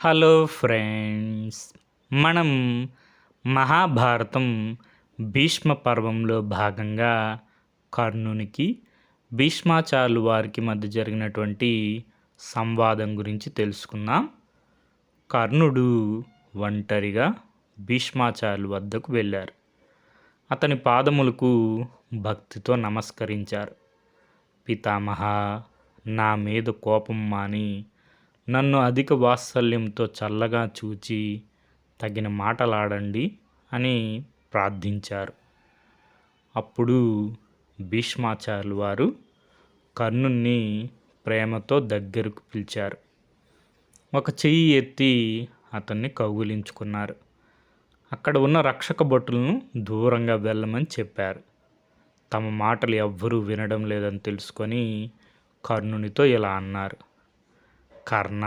Hello friends, మనం మహాభారతం భీష్మ పర్వంలో భాగంగా కర్ణునికి భీష్మాచార్యులు వారికి మధ్య జరిగినటువంటి సంవాదం గురించి తెలుసుకుందాం. కర్ణుడు ఒంటరిగా భీష్మాచార్యుల వద్దకు వెళ్ళారు. అతని పాదములకు భక్తితో నమస్కరించారు. పితామహ, నా మీద కోపం మాని నన్ను అధిక వాత్సల్యంతో చల్లగా చూచి తగిన మాటలాడండి అని ప్రార్థించారు. అప్పుడు భీష్మాచార్యులు వారు కర్ణుణ్ణి ప్రేమతో దగ్గరకు పిలిచారు. ఒక చెయ్యి ఎత్తి అతన్ని కౌగిలించుకున్నారు. అక్కడ ఉన్న రక్షక భటులను దూరంగా వెళ్ళమని చెప్పారు. తమ మాటలు ఎవ్వరూ వినడం లేదని తెలుసుకొని కర్ణునితో ఇలా అన్నారు. కర్ణ,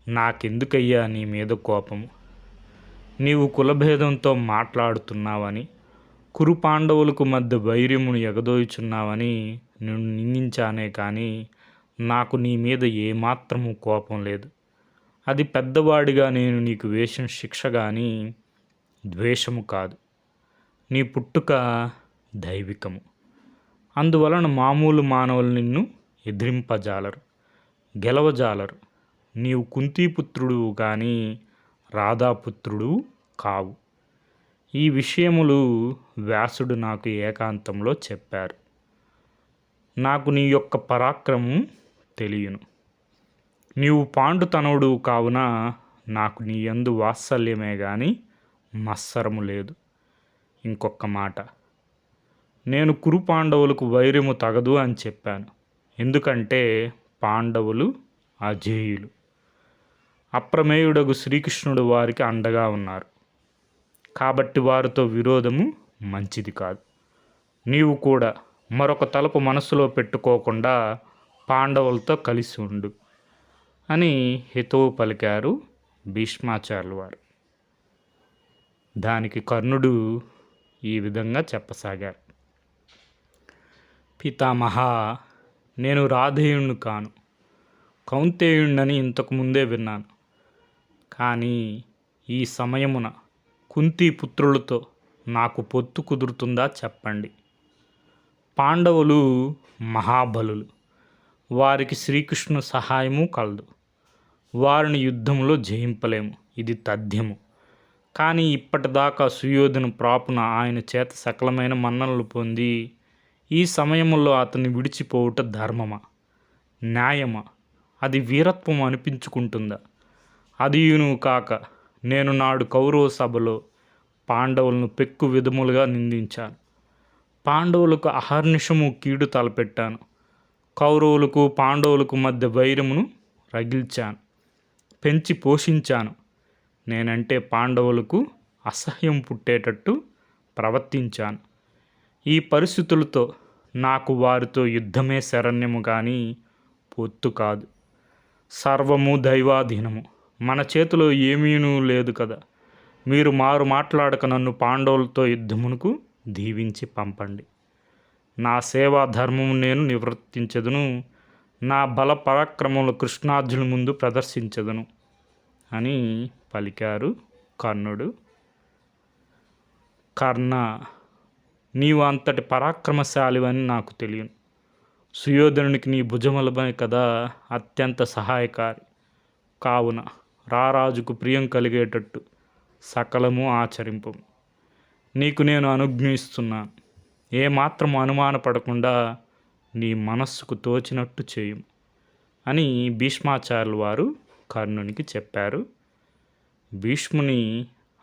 నాకెందుకయ్యా నీ మీద కోపము? నీవు కులభేదంతో మాట్లాడుతున్నావని, కురు పాండవులకు మధ్య వైర్యమును ఎగదోయుచున్నావని నిన్ను నిందించానే కానీ నాకు నీ మీద ఏమాత్రము కోపం లేదు. అది పెద్దవాడిగా నేను నీకు వేసిన శిక్ష కానీ ద్వేషము కాదు. నీ పుట్టుక దైవికము. అందువలన మామూలు మానవులు నిన్ను ఎదిరింపజాలరు, గెలవజాలరు. నీవు కుంతీపుత్రుడు కానీ రాధాపుత్రుడు కావు. ఈ విషయములు వ్యాసుడు నాకు ఏకాంతంలో చెప్పారు. నాకు నీ యొక్క పరాక్రమం తెలియను. నీవు పాండుతనవుడు కావున నాకు నీ యందు వాత్సల్యమే కానీ మత్సరము లేదు. ఇంకొక మాట, నేను కురు పాండవులకు వైర్యము తగదు అని చెప్పాను. ఎందుకంటే పాండవులు అజేయులు. అప్రమేయుడగు శ్రీకృష్ణుడు వారికి అండగా ఉన్నారు. కాబట్టి వారితో విరోధము మంచిది కాదు. నీవు కూడా మరొక తలపు మనసులో పెట్టుకోకుండా పాండవులతో కలిసి ఉండు అని హితవు పలికారు భీష్మాచార్యులు వారు. దానికి కర్ణుడు ఈ విధంగా చెప్పసాగారు. పితామహ, నేను రాధేయుణ్ణి కాను, కౌంతేయుణ్ణని ఇంతకుముందే విన్నాను. కానీ ఈ సమయమున కుంతి పుత్రులతో నాకు పొత్తు కుదురుతుందా చెప్పండి. పాండవులు మహాబలులు. వారికి శ్రీకృష్ణు సహాయము కలదు. వారిని యుద్ధంలో జయింపలేము, ఇది తథ్యము. కానీ ఇప్పటిదాకా సుయోధన ప్రాపున ఆయన చేత సకలమైన మన్ననలు పొంది ఈ సమయంలో అతన్ని విడిచిపోవుట ధర్మమా, న్యాయమా? అది వీరత్వం అనిపించుకుంటుందా? అదియును కాక నేను నాడు కౌరవ సభలో పాండవులను పెక్కు విధములుగా నిందించాను. పాండవులకు అహర్నిశము కీడు తలపెట్టాను. కౌరవులకు పాండవులకు మధ్య వైరమును రగిల్చాను, పెంచి పోషించాను. నేనంటే పాండవులకు అసహ్యం పుట్టేటట్టు ప్రవర్తించాను. ఈ పరిస్థితులతో నాకు వారితో యుద్ధమే శరణ్యము కానీ పొత్తు కాదు. సర్వము దైవాధీనము. మన చేతిలో ఏమీనూ లేదు కదా. మీరు మాట్లాడక నన్ను పాండవులతో యుద్ధమునకు దీవించి పంపండి. నా సేవా ధర్మము నేను నివర్తించదును. నా బల పరాక్రమములు కృష్ణార్జునుల ముందు ప్రదర్శించదును అని పలికారు కర్ణుడు. కర్ణ, నీవు అంతటి పరాక్రమశాలివని నాకు తెలియను. సుయోధనునికి నీ భుజములపై కదా అత్యంత సహాయకారి. కావున రారాజుకు ప్రియం కలిగేటట్టు సకలము ఆచరింపు. నీకు నేను అనుజ్ఞయిస్తున్నాను. ఏమాత్రము అనుమానపడకుండా నీ మనస్సుకు తోచినట్టు చేయుము అని భీష్మాచార్యులు వారు కర్ణునికి చెప్పారు. భీష్ముని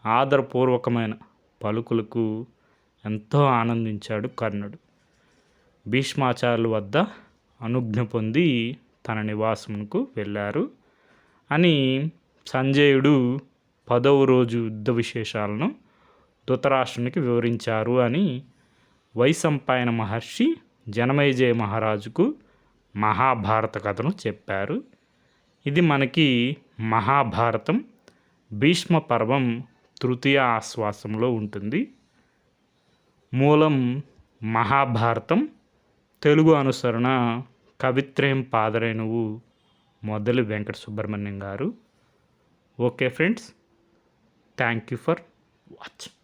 ఆదరపూర్వకమైన పలుకులకు ఎంతో ఆనందించాడు కర్ణుడు. భీష్మాచార్యుల వద్ద అనుజ్ఞ పొంది తన నివాసమునకు వెళ్ళారు అని సంజయుడు 10వ రోజు యుద్ధ విశేషాలను ధృతరాష్ట్రునికి వివరించారు అని వైశంపాయన మహర్షి జనమేజయ మహారాజుకు మహాభారత కథను చెప్పారు. ఇది మనకి మహాభారతం భీష్మ పర్వం తృతీయ ఆశ్వాసంలో ఉంటుంది. మూలం మహాభారతం, తెలుగు అనుసరణ కవిత్రయం పాదరేణువు మొదలు వెంకట సుబ్రహ్మణ్యం గారు. Okay friends. Thank you for watching.